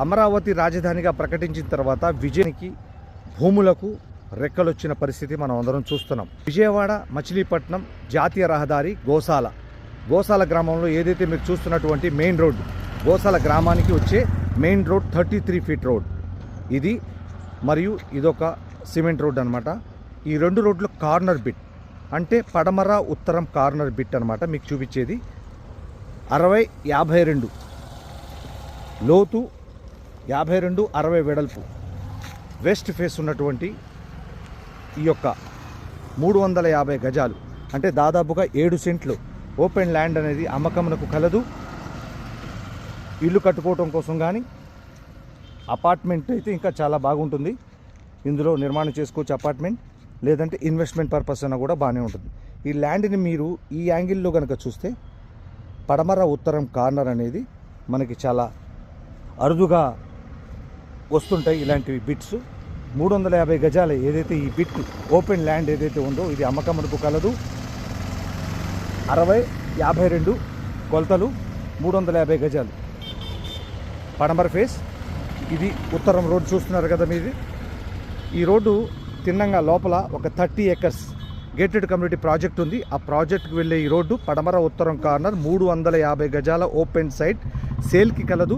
అమరావతి రాజధానిగా ప్రకటించిన తర్వాత విజయానికి భూములకు రెక్కలొచ్చిన పరిస్థితి మనం అందరం చూస్తున్నాం. విజయవాడ మచిలీపట్నం జాతీయ రహదారి గోసాల గ్రామంలో ఏదైతే మీరు చూస్తున్నటువంటి మెయిన్ రోడ్, గోసాల గ్రామానికి వచ్చే మెయిన్ రోడ్ 33 ఫీట్ రోడ్ ఇది. మరియు ఇదొక సిమెంట్ రోడ్ అనమాట. ఈ రెండు రోడ్లు కార్నర్ బిట్, అంటే పడమర ఉత్తరం కార్నర్ బిట్ అనమాట. మీకు చూపించేది 60-52 లోతు, 52-60 వెడల్పు, వెస్ట్ ఫేస్ ఉన్నటువంటి ఈ యొక్క 350 గజాలు, అంటే దాదాపుగా 7 సెంట్లు ఓపెన్ ల్యాండ్ అనేది అమ్మకమునకు కలదు. ఇల్లు కట్టుకోవటం కోసం కానీ అపార్ట్మెంట్ అయితే ఇంకా చాలా బాగుంటుంది. ఇందులో నిర్మాణం చేసుకోవచ్చు అపార్ట్మెంట్, లేదంటే ఇన్వెస్ట్మెంట్ పర్పస్ అన్న కూడా బాగానే ఉంటుంది. ఈ ల్యాండ్ని మీరు ఈ యాంగిల్లో కనుక చూస్తే పడమర ఉత్తరం కార్నర్ అనేది మనకి చాలా అరుదుగా వస్తుంటాయి ఇలాంటివి బిట్స్. 350 గజాలు ఏదైతే ఈ బిట్ ఓపెన్ ల్యాండ్ ఏదైతే ఉందో ఇది అమ్మకమునకు కలదు. 60-52 కొలతలు, 350 గజాలు పడమర ఫేస్. ఇది ఉత్తరం రోడ్డు చూస్తున్నారు కదా మీది. ఈ రోడ్డు తిన్నంగా లోపల ఒక 30 ఏకర్స్ గేటెడ్ కమ్యూనిటీ ప్రాజెక్ట్ ఉంది. ఆ ప్రాజెక్ట్కి వెళ్ళే ఈ రోడ్డు పడమర ఉత్తరం కార్నర్ 350 గజాల ఓపెన్ సైట్ సేల్కి కలదు.